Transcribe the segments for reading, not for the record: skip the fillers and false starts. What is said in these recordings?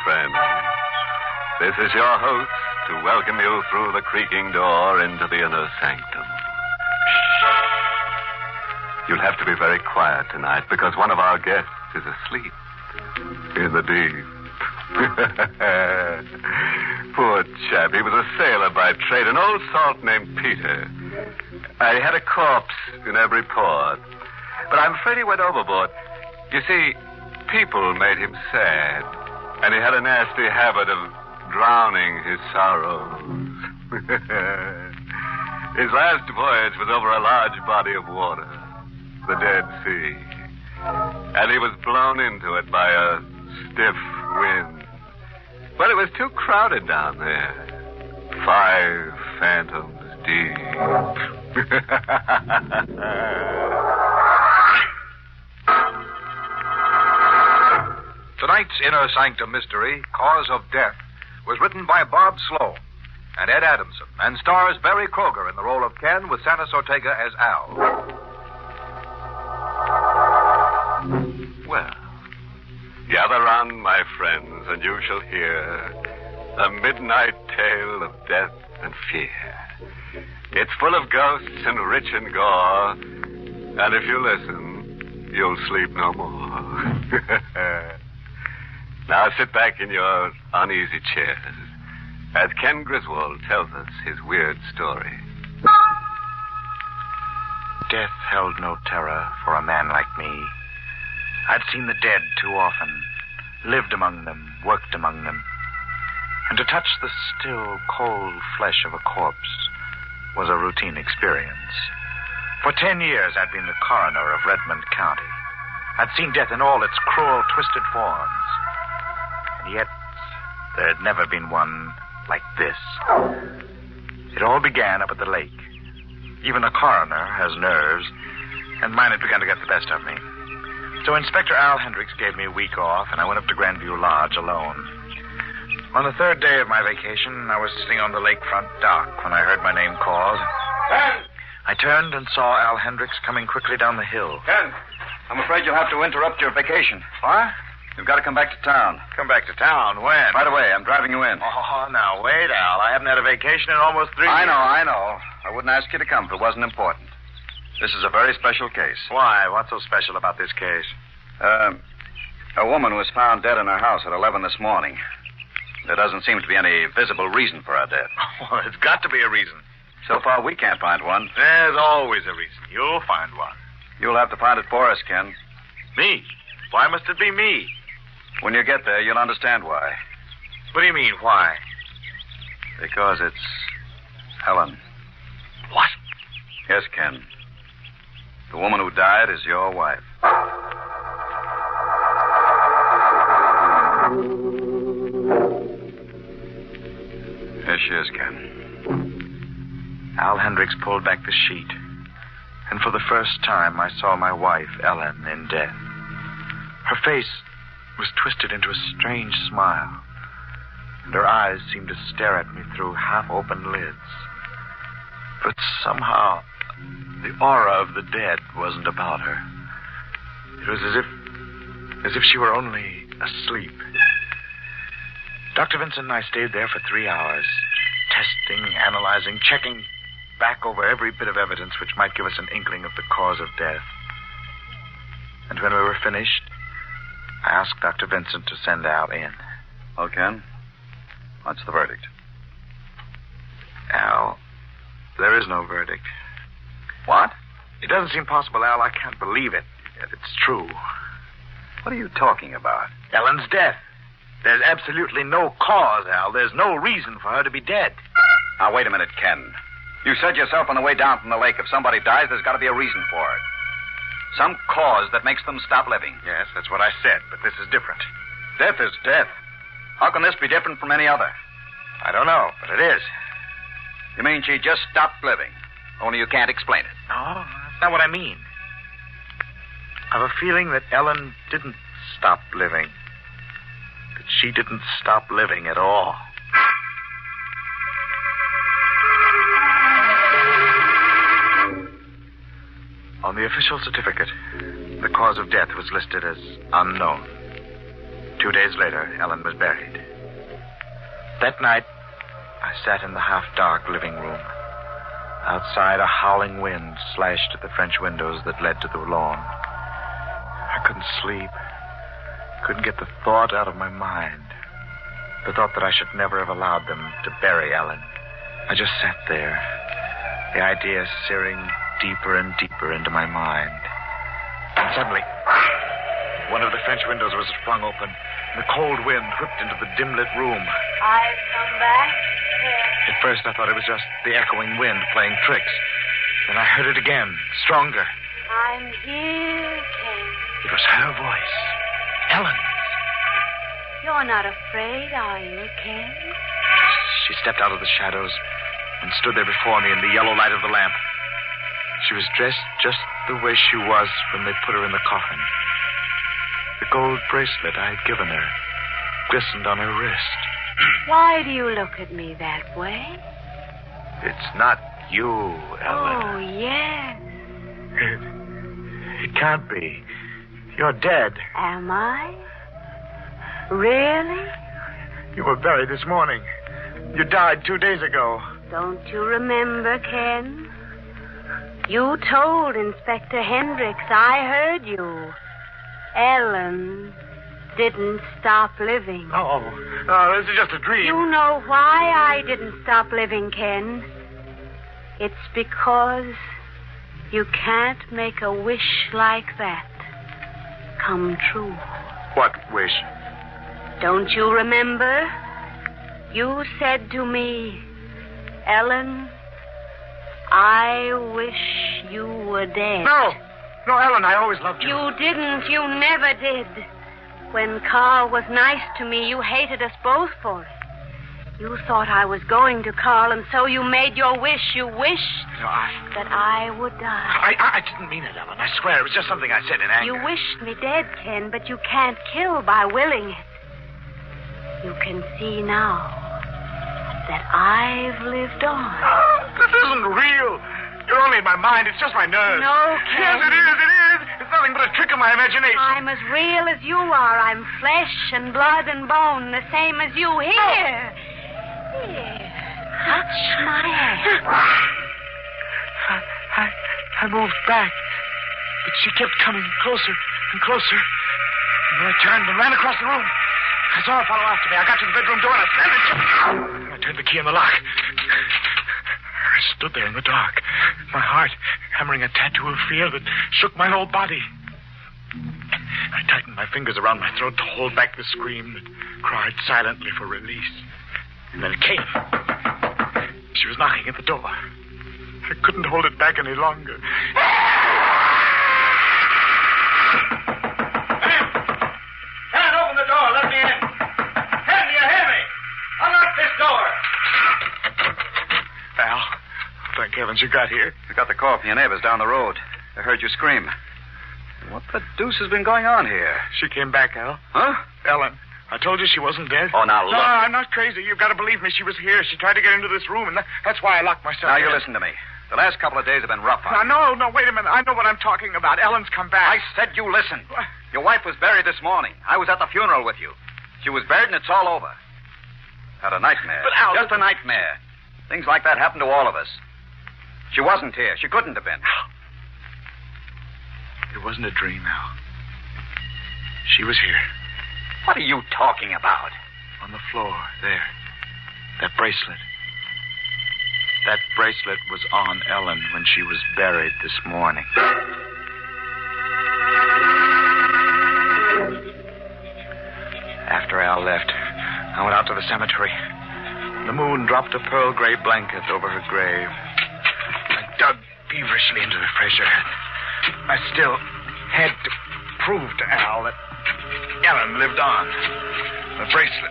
friends. This is your host to welcome you through the creaking door into the inner sanctum. Shh. You'll have to be very quiet tonight because one of our guests is asleep in the deep. Poor chap. He was a sailor by trade, an old salt named Peter. He had a corpse in every port. But I'm afraid he went overboard. You see, people made him sad, and he had a nasty habit of drowning his sorrows. His last voyage was over a large body of water, the Dead Sea, and he was blown into it by a stiff wind. But it was too crowded down there. 5 fathoms deep. Tonight's Inner Sanctum mystery, Cause of Death, was written by Bob Sloan and Ed Adamson and stars Barry Kroger in the role of Ken with Santos Ortega as Al. Well, gather round, my friends, and you shall hear a midnight tale of death and fear. It's full of ghosts and rich in gore, and if you listen, you'll sleep no more. Now sit back in your uneasy chairs as Ken Griswold tells us his weird story. Death held no terror for a man like me. I'd seen the dead too often, lived among them, worked among them. And to touch the still, cold flesh of a corpse was a routine experience. For 10 years, I'd been the coroner of Redmond County. I'd seen death in all its cruel, twisted forms. And yet, there had never been one like this. It all began up at the lake. Even a coroner has nerves, and mine had begun to get the best of me. So Inspector Al Hendricks gave me a week off, and I went up to Grandview Lodge alone. On the 3rd day of my vacation, I was sitting on the lakefront dock when I heard my name called. Ken! I turned and saw Al Hendricks coming quickly down the hill. Ken, I'm afraid you'll have to interrupt your vacation. What? You've got to come back to town. Come back to town? When? Right away. I'm driving you in. Oh, now, wait, Al. I haven't had a vacation in almost 3 years. I know. I wouldn't ask you to come if it wasn't important. This is a very special case. Why? What's so special about this case? A woman was found dead in her house at 11 this morning. There doesn't seem to be any visible reason for her death. Well, it's got to be a reason. So far, we can't find one. There's always a reason. You'll find one. You'll have to find it for us, Ken. Me? Why must it be me? When you get there, you'll understand why. What do you mean, why? Because it's Helen. What? Yes, Ken. The woman who died is your wife. Here she is, Ken. Al Hendricks pulled back the sheet, and for the first time I saw my wife, Ellen, in death. Her face was twisted into a strange smile, and her eyes seemed to stare at me through half-open lids. But somehow, the aura of the dead wasn't about her. It was as if she were only asleep. Dr. Vincent and I stayed there for 3 hours, testing, analyzing, checking back over every bit of evidence which might give us an inkling of the cause of death. And when we were finished, I asked Dr. Vincent to send Al in. Well, Ken, what's the verdict? Al, there is no verdict. What? It doesn't seem possible, Al. I can't believe it. Yet it's true. What are you talking about? Ellen's death. There's absolutely no cause, Al. There's no reason for her to be dead. Now, wait a minute, Ken. You said yourself on the way down from the lake, if somebody dies, there's got to be a reason for it. Some cause that makes them stop living. Yes, that's what I said, but this is different. Death is death. How can this be different from any other? I don't know, but it is. You mean she just stopped living, only you can't explain it? No, that's not what I mean. I have a feeling that Ellen didn't stop living. That she didn't stop living at all. On the official certificate, the cause of death was listed as unknown. 2 days later, Ellen was buried. That night, I sat in the half-dark living room. Outside, a howling wind slashed at the French windows that led to the lawn. I couldn't sleep. Couldn't get the thought out of my mind. The thought that I should never have allowed them to bury Ellen. I just sat there, the idea searing deeper and deeper into my mind. And suddenly, one of the French windows was flung open, and the cold wind whipped into the dim-lit room. I've come back. At first, I thought it was just the echoing wind playing tricks. Then I heard it again, stronger. I'm here, Ken. It was her voice, Ellen's. You're not afraid, are you, Ken? She stepped out of the shadows and stood there before me in the yellow light of the lamp. She was dressed just the way she was when they put her in the coffin. The gold bracelet I had given her glistened on her wrist. Why do you look at me that way? It's not you, Ellen. Oh, yes. It can't be. You're dead. Am I? Really? You were buried this morning. You died 2 days ago. Don't you remember, Ken? You told Inspector Hendricks. I heard you. Ellen didn't stop living. Oh, this is just a dream. You know why I didn't stop living, Ken? It's because you can't make a wish like that come true. What wish? Don't you remember? You said to me, Ellen, I wish you were dead. No, Ellen, I always loved you. You didn't. You never did. When Carl was nice to me, you hated us both for it. You thought I was going to Carl, and so you made your wish. You wished that I would die. I didn't mean it, Ellen. I swear. It was just something I said in anger. You wished me dead, Ken, but you can't kill by willing it. You can see now that I've lived on. This isn't real. You're only in my mind. It's just my nerves. No, Ken. Yes, it is. It's nothing but a trick of my imagination. I'm as real as you are. I'm flesh and blood and bone, the same as you. Here. Here. Touch my hand. I moved back, but she kept coming closer and closer. And then I turned and ran across the room. I saw her follow after me. I got to the bedroom door and I slammed it. I turned the key in the lock. I stood there in the dark, my heart hammering a tattoo of fear that shook my whole body. I tightened my fingers around my throat to hold back the scream that cried silently for release. And then it came. She was knocking at the door. I couldn't hold it back any longer. Can't open the door. Let me in. Ken, do you hear me? Unlock this door. Al, thank heavens you got here. We got the call from your neighbors down the road. They heard you scream. What the deuce has been going on here? She came back, Al. Huh? Ellen, I told you she wasn't dead. Oh, now look. No, I'm not crazy. You've got to believe me. She was here. She tried to get into this room, and that's why I locked myself Now, in. you listen to me. The last couple of days have been rough on you. No, wait a minute. I know what I'm talking about. Ellen's come back. I said you listen. Your wife was buried this morning. I was at the funeral with you. She was buried, and it's all over. Had a nightmare. But, Al... Just a nightmare. Things like that happen to all of us. She wasn't here. She couldn't have been. It wasn't a dream, Al. She was here. What are you talking about? On the floor, there. That bracelet. That bracelet was on Ellen when she was buried this morning. After Al left, I went out to the cemetery. The moon dropped a pearl gray blanket over her grave. I dug feverishly into the fresh earth. I still had to prove to Al that Ellen lived on. The bracelet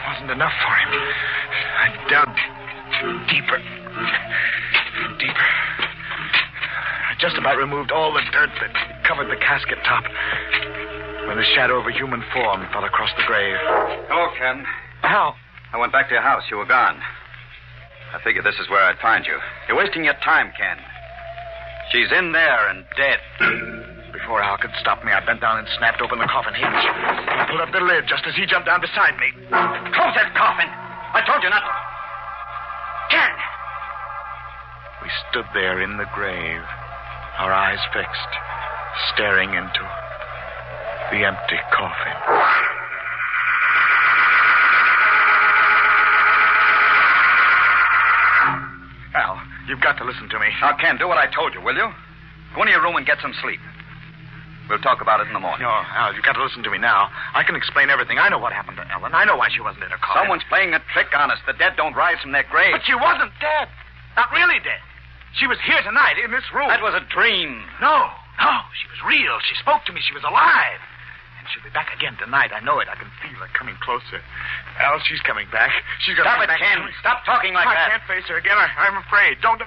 wasn't enough for him. I dug deeper. Deeper. I just about removed all the dirt that covered the casket top when the shadow of a human form fell across the grave. Hello, Ken. Al. I went back to your house. You were gone. I figured this is where I'd find you. You're wasting your time, Ken. She's in there and dead. Before Al could stop me, I bent down and snapped open the coffin hinge. I pulled up the lid just as he jumped down beside me. Close that coffin! I told you not to. Ken! We stood there in the grave, our eyes fixed, staring into the empty coffin. Al, you've got to listen to me. Now, Ken, do what I told you, will you? Go into your room and get some sleep. We'll talk about it in the morning. No, Al, you've got to listen to me now. I can explain everything. I know what happened to Ellen. I know why she wasn't in her coffin. Someone's playing a trick on us. The dead don't rise from their graves. But she wasn't dead. Not really dead. She was here tonight in this room. That was a dream. No. She was real. She spoke to me. She was alive. And she'll be back again tonight. I know it. I can feel her coming closer. Al, she's coming back. She's going to Stop it, Ken. Stop talking like that. I can't face her again. I'm afraid. Don't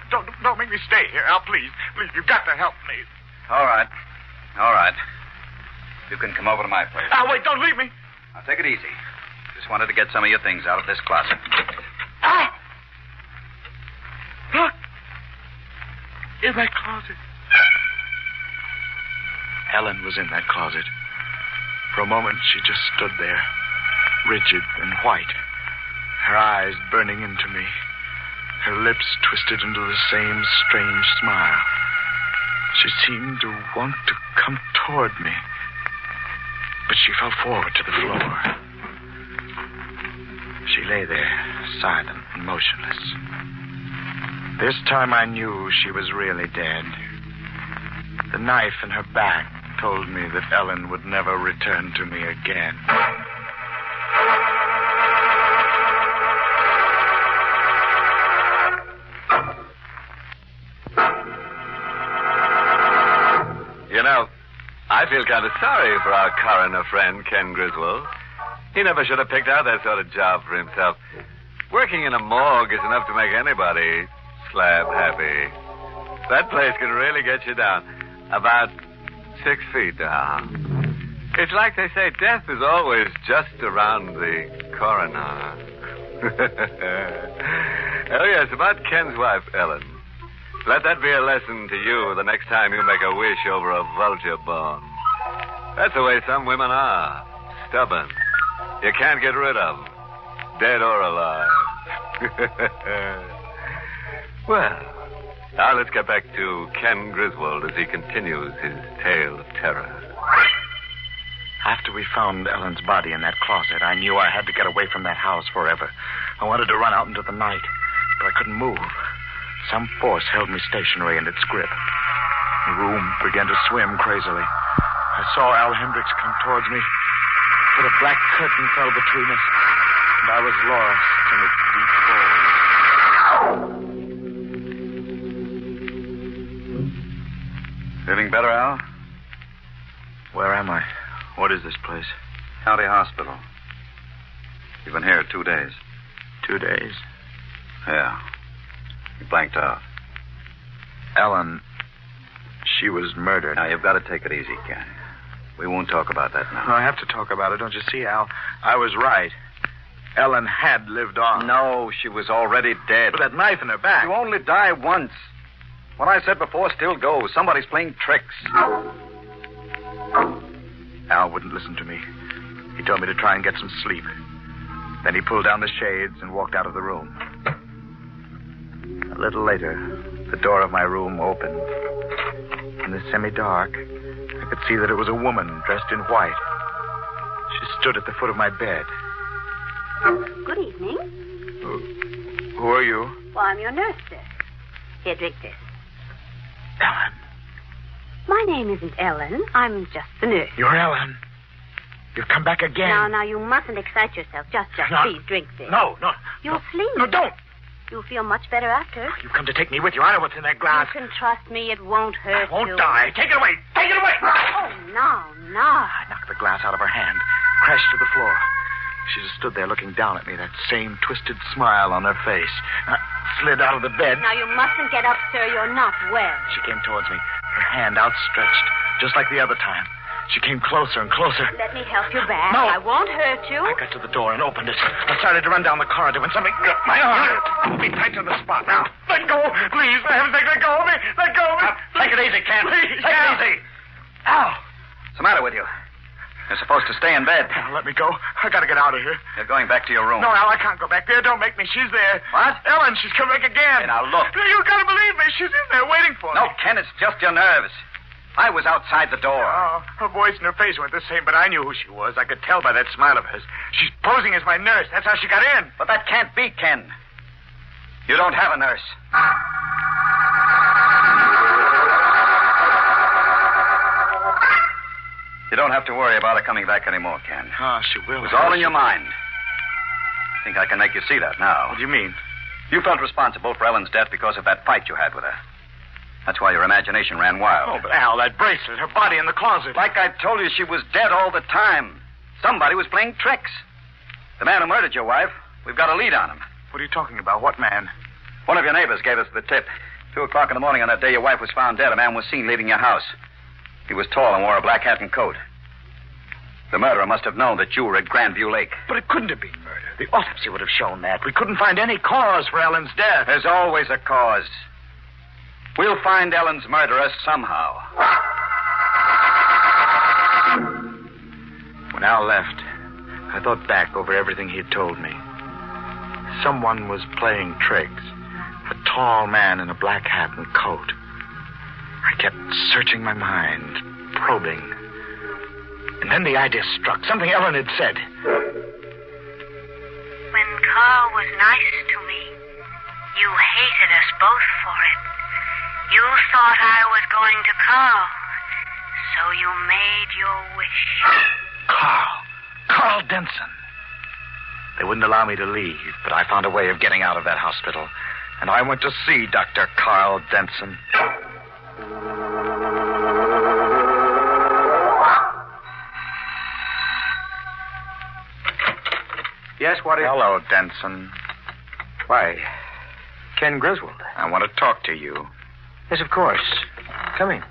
make me stay here, Al. Please. You've got to help me. All right. You can come over to my place. Al, wait. Don't leave me. Now, take it easy. Just wanted to get some of your things out of this closet. Al! Look! In that closet. Ellen was in that closet. For a moment, she just stood there, rigid and white, her eyes burning into me, her lips twisted into the same strange smile. She seemed to want to come toward me, but she fell forward to the floor. She lay there, silent and motionless. This time I knew she was really dead. The knife in her back told me that Ellen would never return to me again. You know, I feel kind of sorry for our coroner friend, Ken Griswold. He never should have picked out that sort of job for himself. Working in a morgue is enough to make anybody slab happy. That place can really get you down. About 6 feet down. It's like they say, death is always just around the coroner. Oh, yes, about Ken's wife, Ellen. Let that be a lesson to you the next time you make a wish over a vulture bone. That's the way some women are. Stubborn. You can't get rid of them. Dead or alive. Well, now let's get back to Ken Griswold as he continues his tale of terror. After we found Ellen's body in that closet, I knew I had to get away from that house forever. I wanted to run out into the night, but I couldn't move. Some force held me stationary in its grip. The room began to swim crazily. I saw Al Hendricks come towards me, but a black curtain fell between us, and I was lost in its deep folds. Feeling better, Al? Where am I? What is this place? County Hospital. You've been here 2 days. 2 days? Yeah. You blanked out. Ellen, she was murdered. Now, you've got to take it easy, Ken. We won't talk about that now. No, I have to talk about it. Don't you see, Al? I was right. Ellen had lived on. No, she was already dead. But that knife in her back. You only die once. What I said before still goes. Somebody's playing tricks. Al wouldn't listen to me. He told me to try and get some sleep. Then he pulled down the shades and walked out of the room. A little later, the door of my room opened. In the semi-dark, I could see that it was a woman dressed in white. She stood at the foot of my bed. Good evening. Who are you? Well, I'm your nurse, sir. Here, drink this. Ellen. My name isn't Ellen. I'm just the nurse. You're Ellen. You've come back again. Now, you mustn't excite yourself. Just No. please drink this. No. You'll sleep. No, don't. You'll feel much better after. You've come to take me with you. I know what's in that glass. You can trust me. It won't hurt I won't you. die. Take it away. Take it away. Oh, no. I knocked the glass out of her hand, crashed to the floor. She just stood there looking down at me, that same twisted smile on her face. I slid out of the bed. Now, you mustn't get up, sir. You're not well. She came towards me, her hand outstretched, just like the other time. She came closer and closer. Let me help you back. No. I won't hurt you. I got to the door and opened it. I started to run down the corridor when something gripped my arm. Pulled me tight to the spot. Now, let go. Please, for heaven's sake, let go of me. Let go of me. Now, take it easy, Ken. Please, Take it easy. Al! What's the matter with you? You're supposed to stay in bed. Al, let me go. I gotta get out of here. You're going back to your room. No, Al, I can't go back there. Don't make me. She's there. What? Ellen, she's come back again. Hey, now, look. You gotta believe me. She's in there waiting for me. No, Ken, it's just your nerves. I was outside the door. Oh, her voice and her face weren't the same, but I knew who she was. I could tell by that smile of hers. She's posing as my nurse. That's how she got in. But that can't be, Ken. You don't have a nurse. You don't have to worry about her coming back anymore, Ken. Oh, she will. It was all in your mind. I think I can make you see that now. What do you mean? You felt responsible for Ellen's death because of that fight you had with her. That's why your imagination ran wild. Oh, but Al, that bracelet, her body in the closet. Like I told you, she was dead all the time. Somebody was playing tricks. The man who murdered your wife, we've got a lead on him. What are you talking about? What man? One of your neighbors gave us the tip. 2:00 in the morning on that day your wife was found dead, a man was seen leaving your house. He was tall and wore a black hat and coat. The murderer must have known that you were at Grandview Lake. But it couldn't have been murder. The autopsy would have shown that. We couldn't find any cause for Ellen's death. There's always a cause. We'll find Ellen's murderer somehow. When Al left, I thought back over everything he'd told me. Someone was playing tricks. A tall man in a black hat and coat. I kept searching my mind, probing. And then the idea struck. Something Ellen had said. When Carl was nice to me, you hated us both for it. You thought I was going to Carl, so you made your wish. Carl Denson. They wouldn't allow me to leave, but I found a way of getting out of that hospital. And I went to see Dr. Carl Denson. Yes, what is... Hello, Denson. Why, Ken Griswold. I want to talk to you. Yes, of course. Come in.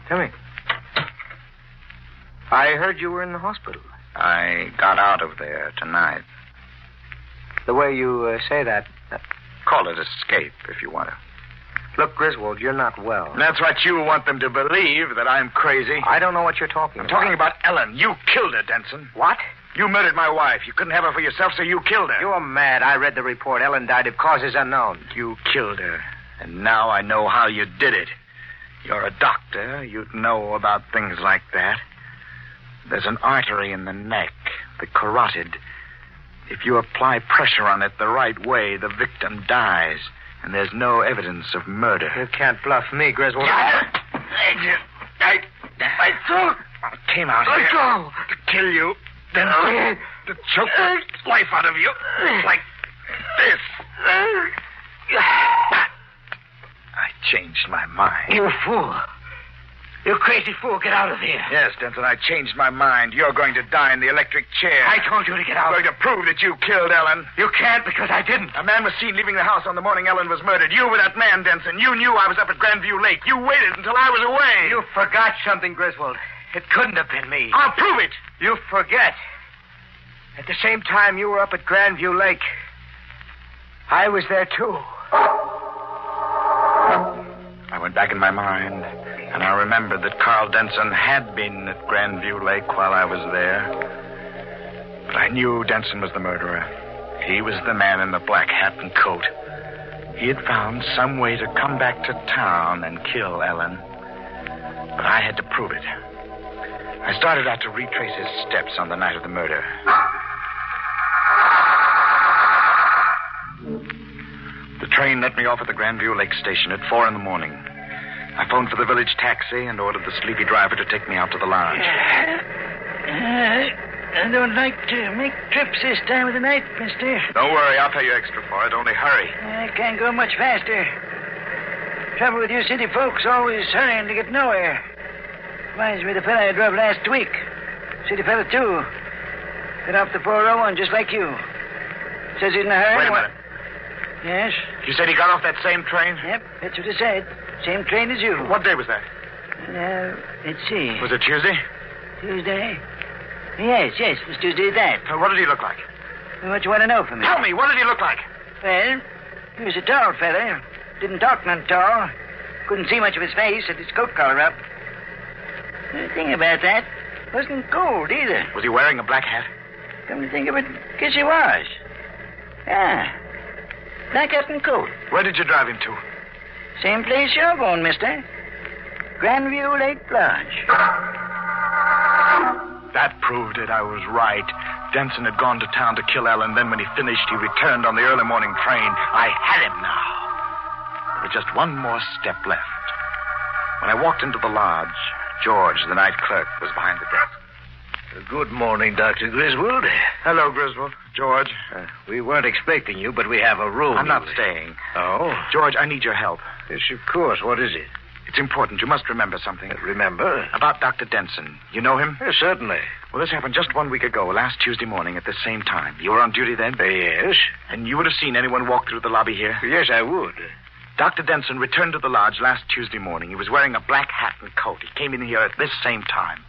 I heard you were in the hospital. I got out of there tonight. The way you say that... Call it escape, if you want to. Look, Griswold, you're not well. That's what you want them to believe, that I'm crazy. I don't know what you're talking I'm about. talking about Ellen. You killed her, Denson. What? You murdered my wife. You couldn't have her for yourself, so you killed her. You're mad. I read the report. Ellen died of causes unknown. You killed her. And now I know how you did it. You're a doctor. You'd know about things like that. There's an artery in the neck, the carotid. If you apply pressure on it the right way, the victim dies. And there's no evidence of murder. You can't bluff me, Griswold. I thought I came out here to kill you, then to choke the life out of you like this. I changed my mind. You fool. You crazy fool, get out of here. Yes, Denton, I changed my mind. You're going to die in the electric chair. I told you to get out. I'm going to prove that you killed Ellen. You can't because I didn't. A man was seen leaving the house on the morning Ellen was murdered. You were that man, Denson. You knew I was up at Grandview Lake. You waited until I was away. You forgot something, Griswold. It couldn't have been me. I'll prove it. You forget. At the same time you were up at Grandview Lake, I was there too. I went back in my mind, and I remembered that Carl Denson had been at Grandview Lake while I was there. But I knew Denson was the murderer. He was the man in the black hat and coat. He had found some way to come back to town and kill Ellen. But I had to prove it. I started out to retrace his steps on the night of the murder. The train let me off at the Grandview Lake station at 4 a.m. I phoned for the village taxi and ordered the sleepy driver to take me out to the lounge. I don't like to make trips this time of the night, mister. Don't worry, I'll pay you extra for it. Only hurry. I can't go much faster. Trouble with you city folks, always hurrying to get nowhere. Reminds me of the fella I drove last week. City fella, too. Got off the 401 just like you. Says he's in a hurry. Wait a minute. Yes? You said he got off that same train? Yep, that's what he said. Same train as you. What day was that? Let's see. Was it Tuesday? Tuesday? Yes, it was Tuesday that. What did he look like? What you want to know from me? Tell me, what did he look like? Well, he was a tall fella. Didn't talk none tall. Couldn't see much of his face, had his coat collar up. Think about that. Wasn't cold either. Was he wearing a black hat? Come to think of it, guess he was. Yeah. Black hat and coat. Where did you drive him to? Same place you're going, mister. Grandview Lake Lodge. That proved it. I was right. Denson had gone to town to kill Ellen. Then when he finished, he returned on the early morning train. I had him now. There was just one more step left. When I walked into the lodge, George, the night clerk, was behind the desk. Good morning, Dr. Griswold. Hello, Griswold. George. We weren't expecting you, but we have a room. I'm not staying. Oh? George, I need your help. Yes, of course. What is it? It's important. You must remember something. Remember? About Dr. Denson. You know him? Yes, certainly. Well, this happened just 1 week ago, last Tuesday morning at the same time. You were on duty then? Yes. And you would have seen anyone walk through the lobby here? Yes, I would. Dr. Denson returned to the lodge last Tuesday morning. He was wearing a black hat and coat. He came in here at this same time.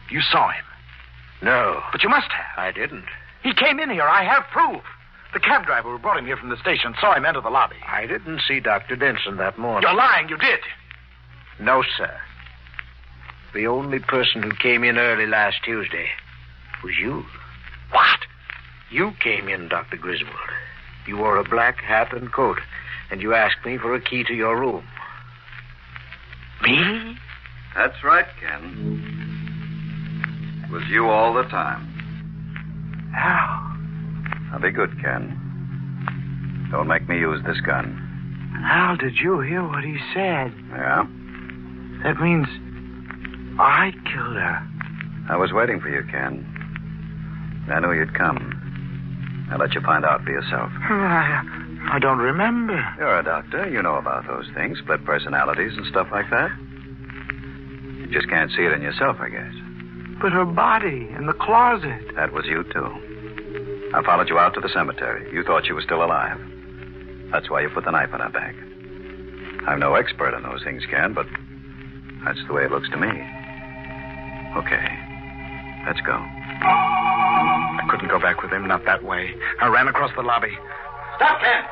You saw him. No. But you must have. I didn't. He came in here. I have proof. The cab driver who brought him here from the station saw him enter the lobby. I didn't see Dr. Denson that morning. You're lying. You did. No, sir. The only person who came in early last Tuesday was you. What? You came in, Dr. Griswold. You wore a black hat and coat, and you asked me for a key to your room. Me? That's right, Ken. It was you all the time. How? Now be good, Ken. Don't make me use this gun. How did you hear what he said? Yeah? That means I killed her. I was waiting for you, Ken. I knew you'd come. I'll let you find out for yourself. I don't remember. You're a doctor. You know about those things, split personalities and stuff like that. You just can't see it in yourself, I guess. But her body in the closet. That was you, too. I followed you out to the cemetery. You thought she was still alive. That's why you put the knife in her back. I'm no expert on those things, Ken, but that's the way it looks to me. Okay. Let's go. I couldn't go back with him, not that way. I ran across the lobby. Stop, Ken!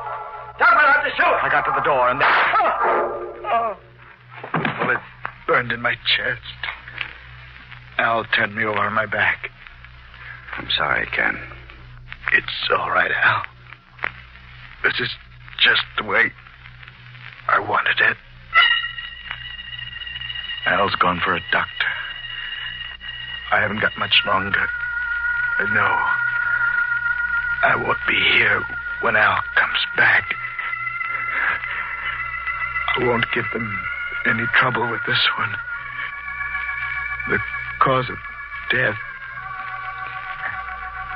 Stop, I'll have to shoot! I got to the door, and then... Well, it burned in my chest. Al turned me over on my back. I'm sorry, Ken. It's all right, Al. This is just the way I wanted it. Al's gone for a doctor. I haven't got much longer. I know. I won't be here when Al comes back. I won't give them any trouble with this one. The cause of death.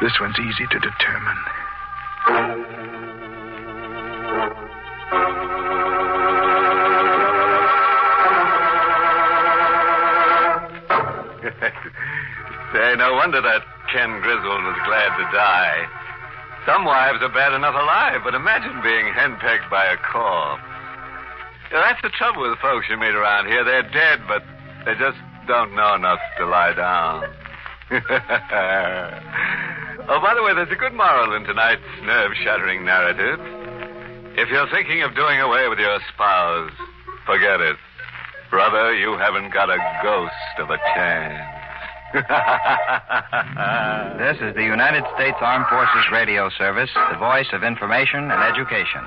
This one's easy to determine. Say, no wonder that Ken Griswold was glad to die. Some wives are bad enough alive, but imagine being henpecked by a corpse. Yeah, that's the trouble with folks you meet around here. They're dead, but they just don't know enough to lie down. Oh, by the way, there's a good moral in tonight's nerve-shattering narrative. If you're thinking of doing away with your spouse, forget it. Brother, you haven't got a ghost of a chance. This is the United States Armed Forces Radio Service, the voice of information and education.